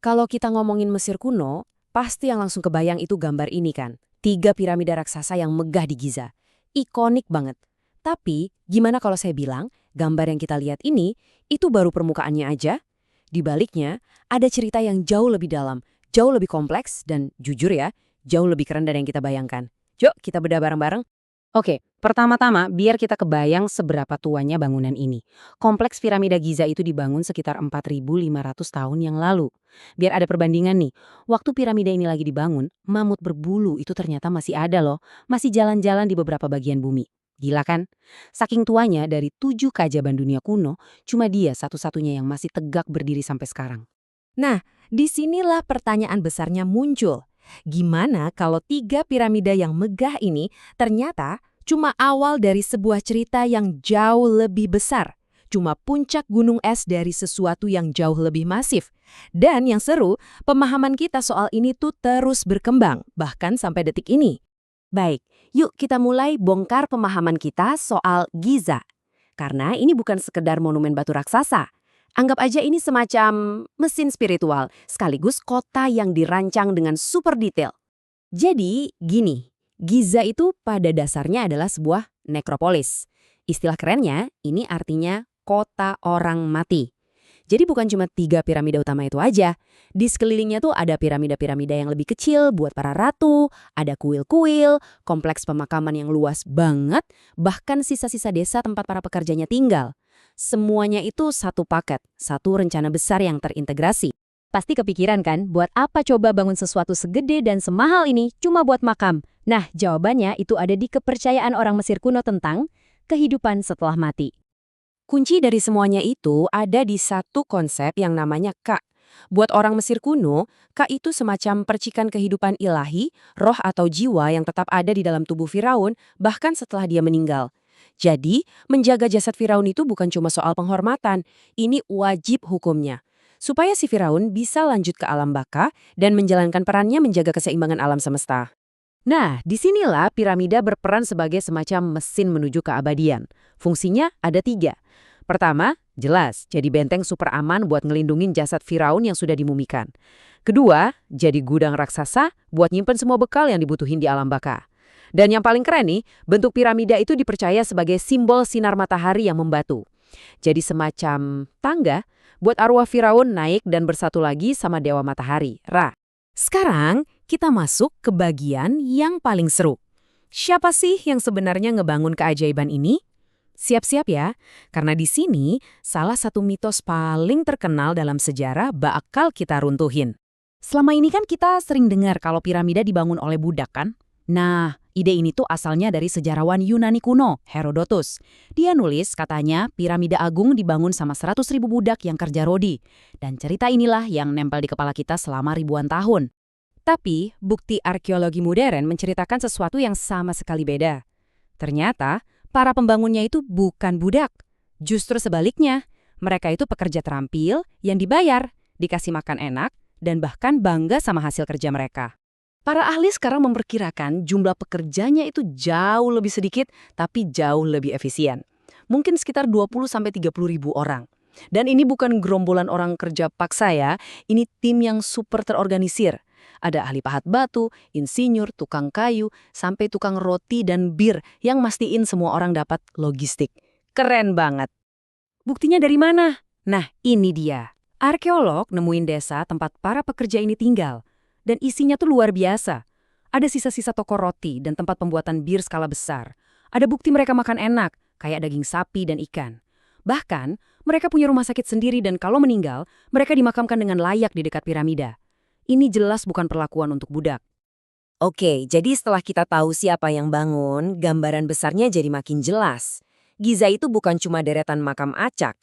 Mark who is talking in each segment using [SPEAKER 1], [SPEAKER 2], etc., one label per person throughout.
[SPEAKER 1] Kalau kita ngomongin Mesir kuno, pasti yang langsung kebayang itu gambar ini kan. 3 piramida raksasa yang megah di Giza. Ikonik banget. Tapi, gimana kalau saya bilang, gambar yang kita lihat ini, itu baru permukaannya aja? Di baliknya, ada cerita yang jauh lebih dalam, jauh lebih kompleks, dan jujur ya, jauh lebih keren dari yang kita bayangkan. Yuk, kita bedah bareng-bareng. Oke, pertama-tama biar kita kebayang seberapa tuanya bangunan ini. Kompleks piramida Giza itu dibangun sekitar 4.500 tahun yang lalu. Biar ada perbandingan nih, waktu piramida ini lagi dibangun, mamut berbulu itu ternyata masih ada loh, masih jalan-jalan di beberapa bagian bumi. Gila kan? Saking tuanya dari 7 keajaiban dunia kuno, cuma dia satu-satunya yang masih tegak berdiri sampai sekarang. Nah, disinilah pertanyaan besarnya muncul. Gimana kalau 3 piramida yang megah ini ternyata cuma awal dari sebuah cerita yang jauh lebih besar? Cuma puncak gunung es dari sesuatu yang jauh lebih masif. Dan yang seru, pemahaman kita soal ini tuh terus berkembang, bahkan sampai detik ini. Baik, yuk kita mulai bongkar pemahaman kita soal Giza. Karena ini bukan sekedar monumen batu raksasa. Anggap aja ini semacam mesin spiritual, sekaligus kota yang dirancang dengan super detail. Jadi, gini, Giza itu pada dasarnya adalah sebuah nekropolis. Istilah kerennya, ini artinya kota orang mati. Jadi bukan cuma 3 piramida utama itu aja. Di sekelilingnya tuh ada piramida-piramida yang lebih kecil buat para ratu, ada kuil-kuil, kompleks pemakaman yang luas banget, bahkan sisa-sisa desa tempat para pekerjanya tinggal. Semuanya itu satu paket, satu rencana besar yang terintegrasi. Pasti kepikiran kan, buat apa coba bangun sesuatu segede dan semahal ini cuma buat makam? Nah, jawabannya itu ada di kepercayaan orang Mesir kuno tentang kehidupan setelah mati. Kunci dari semuanya itu ada di satu konsep yang namanya Ka. Buat orang Mesir kuno, Ka itu semacam percikan kehidupan ilahi, roh atau jiwa yang tetap ada di dalam tubuh Firaun bahkan setelah dia meninggal. Jadi, menjaga jasad Firaun itu bukan cuma soal penghormatan, ini wajib hukumnya. Supaya si Firaun bisa lanjut ke alam baka dan menjalankan perannya menjaga keseimbangan alam semesta. Nah, disinilah piramida berperan sebagai semacam mesin menuju keabadian. Fungsinya ada 3. Pertama, jelas, jadi benteng super aman buat ngelindungin jasad Firaun yang sudah dimumikan. Kedua, jadi gudang raksasa buat nyimpen semua bekal yang dibutuhin di alam baka. Dan yang paling keren nih, bentuk piramida itu dipercaya sebagai simbol sinar matahari yang membatu. Jadi semacam tangga buat arwah Firaun naik dan bersatu lagi sama Dewa Matahari, Ra. Sekarang, kita masuk ke bagian yang paling seru. Siapa sih yang sebenarnya ngebangun keajaiban ini? Siap-siap ya, karena di sini salah satu mitos paling terkenal dalam sejarah bakal kita runtuhin. Selama ini kan kita sering dengar kalau piramida dibangun oleh budak kan? Nah, ide ini tuh asalnya dari sejarawan Yunani kuno, Herodotus. Dia nulis katanya piramida agung dibangun sama 100.000 budak yang kerja rodi. Dan cerita inilah yang nempel di kepala kita selama ribuan tahun. Tapi, bukti arkeologi modern menceritakan sesuatu yang sama sekali beda. Ternyata, para pembangunnya itu bukan budak. Justru sebaliknya, mereka itu pekerja terampil yang dibayar, dikasih makan enak, dan bahkan bangga sama hasil kerja mereka. Para ahli sekarang memperkirakan jumlah pekerjanya itu jauh lebih sedikit, tapi jauh lebih efisien. Mungkin sekitar 20-30 ribu orang. Dan ini bukan gerombolan orang kerja paksa ya, ini tim yang super terorganisir. Ada ahli pahat batu, insinyur, tukang kayu, sampai tukang roti dan bir yang mastiin semua orang dapat logistik. Keren banget. Buktinya dari mana? Nah, ini dia. Arkeolog nemuin desa tempat para pekerja ini tinggal. Dan isinya tuh luar biasa. Ada sisa-sisa toko roti dan tempat pembuatan bir skala besar. Ada bukti mereka makan enak, kayak daging sapi dan ikan. Bahkan, mereka punya rumah sakit sendiri dan kalau meninggal, mereka dimakamkan dengan layak di dekat piramida. Ini jelas bukan perlakuan untuk budak. Oke, jadi setelah kita tahu siapa yang bangun, gambaran besarnya jadi makin jelas. Giza itu bukan cuma deretan makam acak.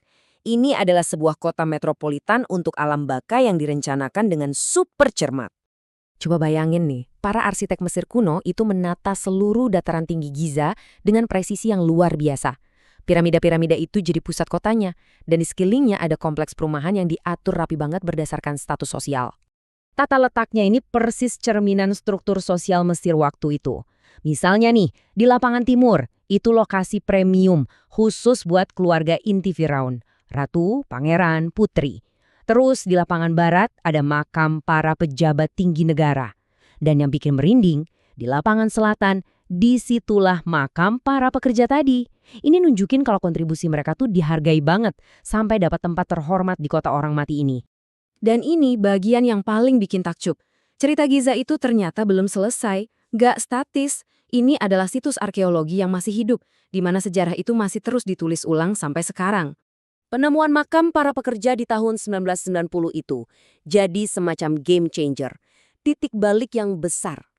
[SPEAKER 1] Ini adalah sebuah kota metropolitan untuk alam baka yang direncanakan dengan super cermat. Coba bayangin nih, para arsitek Mesir kuno itu menata seluruh dataran tinggi Giza dengan presisi yang luar biasa. Piramida-piramida itu jadi pusat kotanya, dan di sekelilingnya ada kompleks perumahan yang diatur rapi banget berdasarkan status sosial. Tata letaknya ini persis cerminan struktur sosial Mesir waktu itu. Misalnya nih, di lapangan timur, itu lokasi premium khusus buat keluarga inti Firaun, ratu, pangeran, putri. Terus di lapangan barat ada makam para pejabat tinggi negara. Dan yang bikin merinding, di lapangan selatan, disitulah makam para pekerja tadi. Ini nunjukin kalau kontribusi mereka tuh dihargai banget sampai dapat tempat terhormat di kota orang mati ini. Dan ini bagian yang paling bikin takjub. Cerita Giza itu ternyata belum selesai, nggak statis. Ini adalah situs arkeologi yang masih hidup, di mana sejarah itu masih terus ditulis ulang sampai sekarang. Penemuan makam para pekerja di tahun 1990 itu jadi semacam game changer, titik balik yang besar.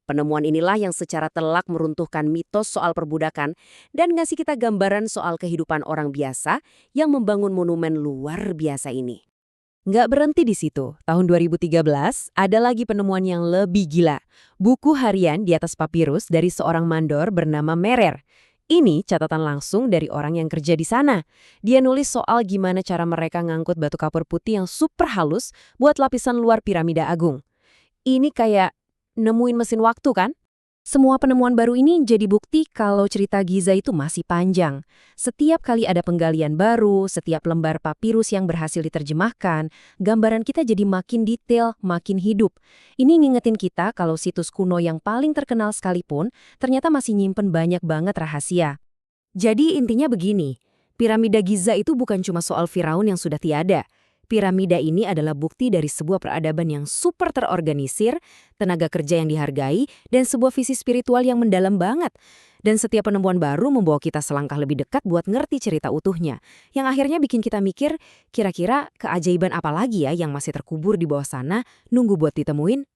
[SPEAKER 1] Penemuan inilah yang secara telak meruntuhkan mitos soal perbudakan dan ngasih kita gambaran soal kehidupan orang biasa yang membangun monumen luar biasa ini. Nggak berhenti di situ. Tahun 2013, ada lagi penemuan yang lebih gila. Buku harian di atas papirus dari seorang mandor bernama Merer. Ini catatan langsung dari orang yang kerja di sana. Dia nulis soal gimana cara mereka ngangkut batu kapur putih yang super halus buat lapisan luar piramida agung. Ini kayak nemuin mesin waktu kan? Semua penemuan baru ini jadi bukti kalau cerita Giza itu masih panjang. Setiap kali ada penggalian baru, setiap lembar papirus yang berhasil diterjemahkan, gambaran kita jadi makin detail, makin hidup. Ini ngingetin kita kalau situs kuno yang paling terkenal sekalipun ternyata masih nyimpen banyak banget rahasia. Jadi intinya begini, piramida Giza itu bukan cuma soal Firaun yang sudah tiada. Piramida ini adalah bukti dari sebuah peradaban yang super terorganisir, tenaga kerja yang dihargai, dan sebuah visi spiritual yang mendalam banget. Dan setiap penemuan baru membawa kita selangkah lebih dekat buat ngerti cerita utuhnya. Yang akhirnya bikin kita mikir, kira-kira keajaiban apa lagi ya yang masih terkubur di bawah sana, nunggu buat ditemuin?